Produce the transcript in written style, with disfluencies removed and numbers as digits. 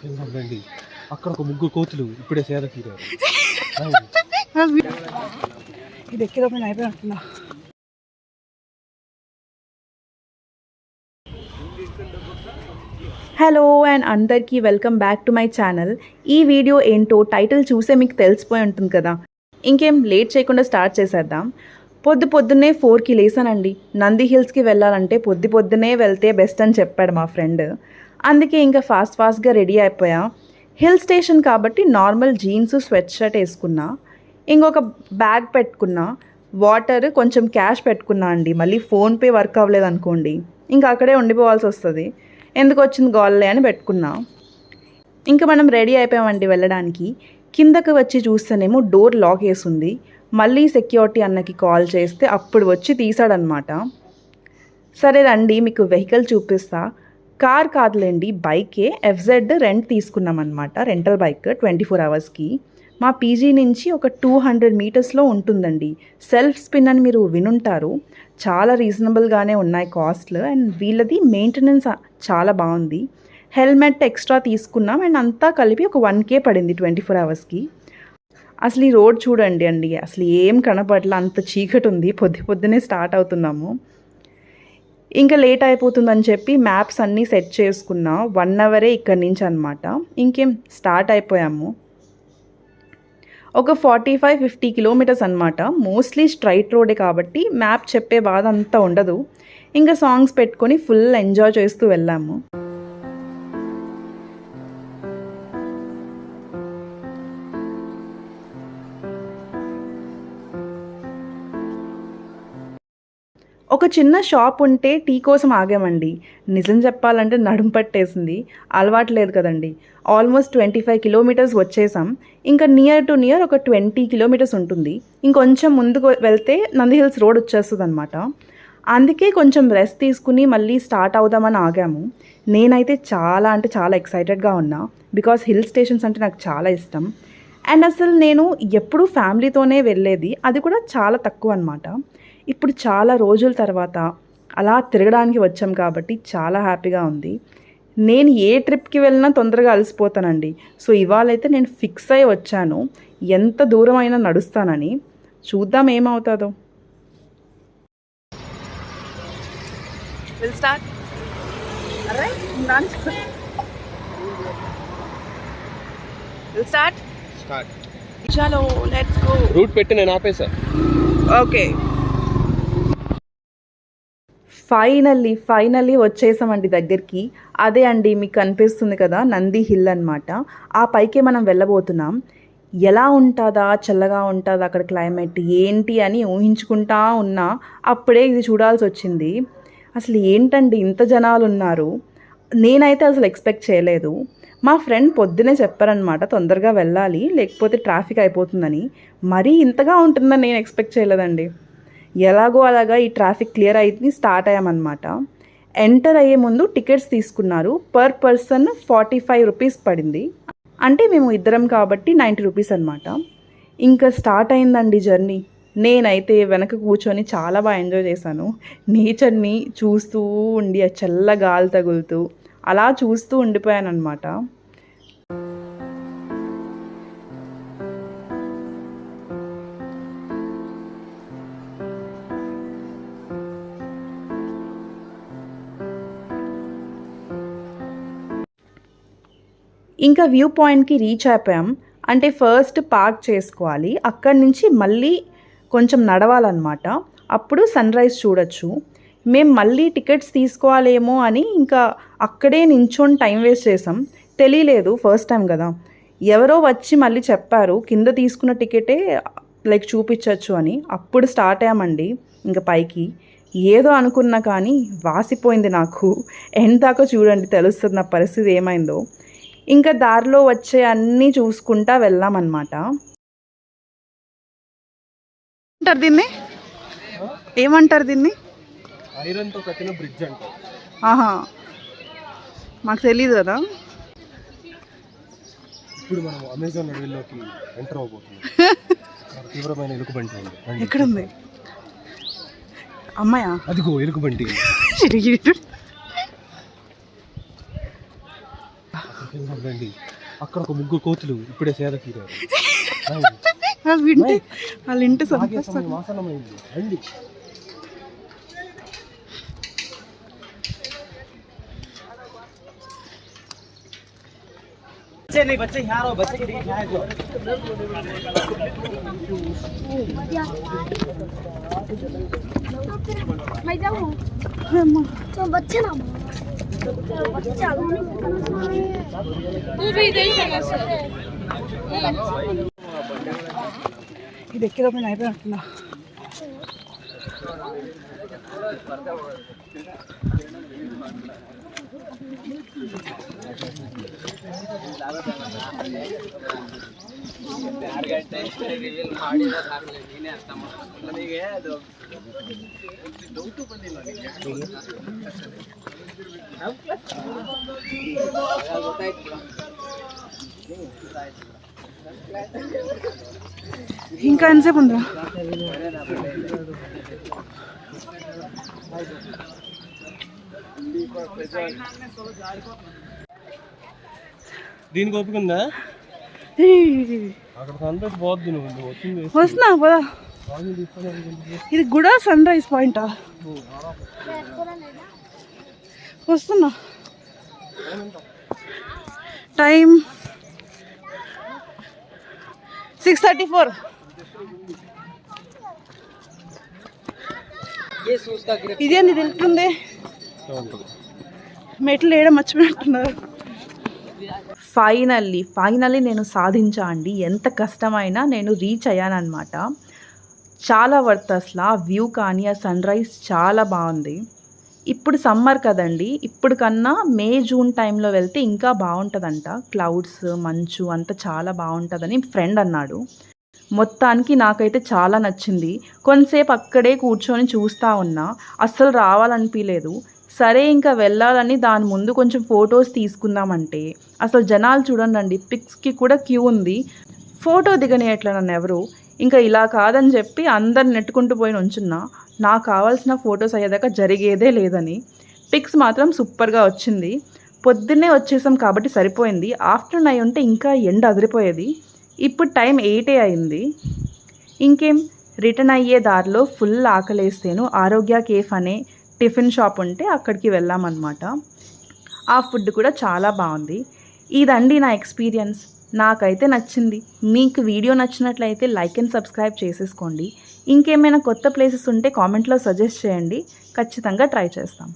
రండి. అక్కడ ఒక ముగ్గురు కోతులు ఇప్పుడే సేద తీరారు. ఇది ఎక్కేటప్పుడు అయిపోయినట్టున్నా. హలో అండ్ అందరికీ welcome back to my channel. ఈ వీడియో ఏంటో టైటిల్ చూసే మీకు తెలిసిపోయి ఉంటుంది కదా. ఇంకేం లేట్ చేయకుండా స్టార్ట్ చేసేద్దాం. పొద్దున్నే 4కి లేసానండి. నంది హిల్స్కి వెళ్ళాలంటే పొద్దున్నే వెళ్తే బెస్ట్ అని చెప్పాడు మా ఫ్రెండ్. అందుకే ఇంకా ఫాస్ట్గా రెడీ అయిపోయా. హిల్ స్టేషన్ కాబట్టి నార్మల్ జీన్స్ స్వెట్ షర్ట్ వేసుకున్నా, ఇంకొక బ్యాగ్ పెట్టుకున్నా, వాటర్, కొంచెం క్యాష్ పెట్టుకున్నా అండి. మళ్ళీ ఫోన్పే వర్క్ అవ్వలేదు అనుకోండి, ఇంకా అక్కడే ఉండిపోవాల్సి వస్తుంది. ఎందుకు వచ్చింది గోల్లే అని పెట్టుకున్నా. ఇంకా మనం రెడీ అయిపోయామండి వెళ్ళడానికి. కిందకి వచ్చి చూస్తేనేమో డోర్ లాక్ వేసింది. మళ్ళీ సెక్యూరిటీ అన్నకి కాల్ చేస్తే అప్పుడు వచ్చి తీసాడనమాట. సరే రండి మీకు వెహికల్ చూపిస్తా. కార్ కాదులేండి, బైకే. FZ రెంట్ తీసుకున్నామన్నమాట. రెంటల్ బైక్ 24 అవర్స్కి. మా పీజీ నుంచి ఒక 200 మీటర్స్లో ఉంటుందండి. సెల్ఫ్ స్పిన్ అని మీరు వినుంటారు. చాలా రీజనబుల్గానే ఉన్నాయి కాస్ట్లు. అండ్ వీళ్ళది మెయింటెనెన్స్ చాలా బాగుంది. హెల్మెట్ ఎక్స్ట్రా తీసుకున్నాం అండ్ అంతా కలిపి ఒక 1K పడింది 24 అవర్స్కి. అసలు ఈ రోడ్ చూడండి అండి, అసలు ఏం కనపడలా, అంత చీకటి ఉంది. పొద్దున్నే స్టార్ట్ అవుతున్నాము. ఇంకా లేట్ అయిపోతుందని చెప్పి మ్యాప్స్ అన్నీ సెట్ చేసుకున్నా. 1 అవరే ఇక్కడి నుంచి అనమాట. ఇంకేం స్టార్ట్ అయిపోయాము. ఒక 45-50 కిలోమీటర్స్ అనమాట. మోస్ట్లీ స్ట్రైట్ రోడే కాబట్టి మ్యాప్ చెప్పే బాధ అంతా ఉండదు. ఇంకా సాంగ్స్ పెట్టుకొని ఫుల్ ఎంజాయ్ చేస్తూ వెళ్ళాము. ఒక చిన్న షాప్ ఉంటే టీ కోసం ఆగామండి. నిజం చెప్పాలంటే నడుము పట్టేసింది. అలవాటు లేదు కదండి. ఆల్మోస్ట్ 25 కిలోమీటర్స్ వచ్చేసాం. ఇంకా నియర్ టు నియర్ ఒక 20 కిలోమీటర్స్ ఉంటుంది. ఇంకొంచెం ముందుకు వెళ్తే నంది హిల్స్ రోడ్ వచ్చేస్తుంది అనమాట. అందుకే కొంచెం రెస్ట్ తీసుకుని మళ్ళీ స్టార్ట్ అవుదామని ఆగాము. నేనైతే చాలా ఎక్సైటెడ్గా ఉన్నా. బికాస్ హిల్ స్టేషన్స్ అంటే నాకు చాలా ఇష్టం. అండ్ అసలు నేను ఎప్పుడూ ఫ్యామిలీతోనే వెళ్ళేది, అది కూడా చాలా తక్కువ అనమాట. ఇప్పుడు చాలా రోజుల తర్వాత అలా తిరగడానికి వచ్చాం కాబట్టి చాలా హ్యాపీగా ఉంది. నేను ఏ ట్రిప్కి వెళ్ళినా తొందరగా అలసిపోతానండి. సో ఇవాళైతే నేను ఫిక్స్ అయ్యి వచ్చాను, ఎంత దూరం అయినా నడుస్తానని. చూద్దాం ఏమవుతుందో. చలో లెట్స్ గో. రూట్ పెట్టి నేను ఆపేసా. ఓకే, ఫైనల్లీ వచ్చేసామండి దగ్గరికి. అదే అండి మీకు కనిపిస్తుంది కదా నంది హిల్ అనమాట. ఆ పైకే మనం వెళ్ళబోతున్నాం. ఎలా ఉంటుందా, చల్లగా ఉంటుందా అక్కడ క్లైమేట్ ఏంటి అని ఊహించుకుంటా ఉన్నా. అప్పుడే ఇది చూడాల్సి వచ్చింది. అసలు ఏంటండి ఇంత జనాలు ఉన్నారు. నేనైతే అసలు ఎక్స్పెక్ట్ చేయలేదు. మా ఫ్రెండ్ పొద్దునే చెప్పారనమాట తొందరగా వెళ్ళాలి లేకపోతే ట్రాఫిక్ అయిపోతుందని. మరీ ఇంతగా ఉంటుందని నేను ఎక్స్పెక్ట్ చేయలేదండి. ఎలాగో అలాగా ఈ ట్రాఫిక్ క్లియర్ అయింది, స్టార్ట్ అయ్యామన్నమాట. ఎంటర్ అయ్యే ముందు టికెట్స్ తీసుకున్నారు. పర్ పర్సన్ 45 రూపీస్ పడింది. అంటే మేము ఇద్దరం కాబట్టి 90 రూపీస్ అనమాట. ఇంకా స్టార్ట్ అయిందండి జర్నీ. నేనైతే వెనక కూర్చొని చాలా బాగా ఎంజాయ్ చేశాను. నేచర్ని చూస్తూ ఉండి ఆ చల్ల గాలి తగులుతూ అలా చూస్తూ ఉండిపోయాను అనమాట. ఇంకా వ్యూ పాయింట్కి రీచ్ అయిపోయాం. అంటే ఫస్ట్ పార్క్ చేసుకోవాలి, అక్కడి నుంచి మళ్ళీ కొంచెం నడవాలన్నమాట. అప్పుడు సన్ రైజ్ చూడొచ్చు. మేము మళ్ళీ టికెట్స్ తీసుకోవాలేమో అని ఇంకా అక్కడే నించొని టైం వేస్ట్ చేసాం. తెలియలేదు, ఫస్ట్ టైం కదా. ఎవరో వచ్చి మళ్ళీ చెప్పారు కింద తీసుకున్న టికెటే చూపించవచ్చు అని. అప్పుడు స్టార్ట్ అయ్యామండి ఇంకా పైకి. ఏదో అనుకున్నా కానీ వాసిపోయింది నాకు. ఎండ్ దాకా చూడండి, తెలుస్తుంది నా పరిస్థితి ఏమైందో. ఇంకా దారిలో వచ్చే అన్నీ చూసుకుంటా వెళ్ళామన్నమాట. ఏమంటారు దీన్ని? ఐరన్తో కట్టిన బ్రిడ్జ్ అంటారు. ఆహా, మాకు తెలియదు కదా. ఇప్పుడు మనం అమెజాన్ అడవిలోకి ఎంటర్ అవబోతున్నాం. తీవ్రమైన ఎలుగుబంటి ఉంది. ఎక్కడుంది అమ్మాయా? అదిగో ఎలుగుబంటి. రండి, అక్కడ ఒక ముగ్గురు కోతులు ఇప్పుడే సేద తీరారు. వాళ్ళ ఇంటి ఆసనమైంది, రండి. बच्चे नहीं, बच्चे यहाँ रहो, बच्चे के लिए यहाँ जो मैं जाऊँ तो बच्चे ना बच्चे आगे नहीं तू भी देख ఇది ఎక్కేటప్పుడు అయిపోయి అంటున్నా. ఇంకా ఎంతసేపు ఉందా? దీనికి ఓపిక ఉందా? అక్కడ సన్ రైజ్ పోద్ది, నువ్వు వచ్చింది వస్తున్నా పదా. ఇది కూడా సన్ రైజ్ పాయింటా? వస్తున్నా. టైం 6:34. ఇదేంది తెలుస్తుంది? మెట్లు వేయడం మర్చిపోయినట్టున్నారు. ఫైనల్లీ నేను సాధించా అండి. ఎంత కష్టమైనా నేను రీచ్ అయ్యానమాట. చాలా వర్త్ అసలు. ఆ వ్యూ కానీ ఆ సన్ రైజ్ చాలా బాగుంది. ఇప్పుడు సమ్మర్ కదండి, ఇప్పుడు కన్నా మే జూన్ టైంలో వెళ్తే ఇంకా బాగుంటుందంట. క్లౌడ్స్ మంచు అంతా చాలా బాగుంటుందని ఫ్రెండ్ అన్నాడు. మొత్తానికి నాకైతే చాలా నచ్చింది. కొంతసేపు అక్కడే కూర్చొని చూస్తూ ఉన్నా, అస్సలు రావాలనిపించలేదు. సరే ఇంకా వెళ్ళాలని దాని ముందు కొంచెం ఫొటోస్ తీసుకుందామంటే అసలు జనాలు చూడండి, పిక్స్కి కూడా క్యూ ఉంది. ఫోటో దిగనేయట్లా నన్ను ఎవరు. ఇంకా ఇలా కాదని చెప్పి అందరు నెట్టుకుంటూ పోయి ఉంచున్నా. నాకు కావాల్సిన ఫొటోస్ అయ్యేదాకా జరిగేదే లేదని. పిక్స్ మాత్రం సూపర్గా వచ్చింది. పొద్దున్నే వచ్చేసాం కాబట్టి సరిపోయింది. ఆఫ్టర్నూన్ అయి ఉంటే ఇంకా ఎండ అదిరిపోయేది. ఇప్పుడు టైం 8 అయింది. ఇంకేం రిటర్న్ అయ్యే దారిలో ఫుల్ ఆకలేస్తేను ఆరోగ్య కేఫ్ అనే టిఫిన్ షాప్ ఉంటే అక్కడికి వెళ్ళామన్నమాట. ఆ ఫుడ్ కూడా చాలా బాగుంది. ఇదండి నా ఎక్స్పీరియన్స్. నాకైతే నచ్చింది. మీకు వీడియో నచ్చినట్లయితే లైక్ అండ్ సబ్స్క్రైబ్ చేసేసుకోండి. ఇంకేమైనా కొత్త ప్లేసెస్ ఉంటే కామెంట్లో సజెస్ట్ చేయండి, ఖచ్చితంగా ట్రై చేస్తాం.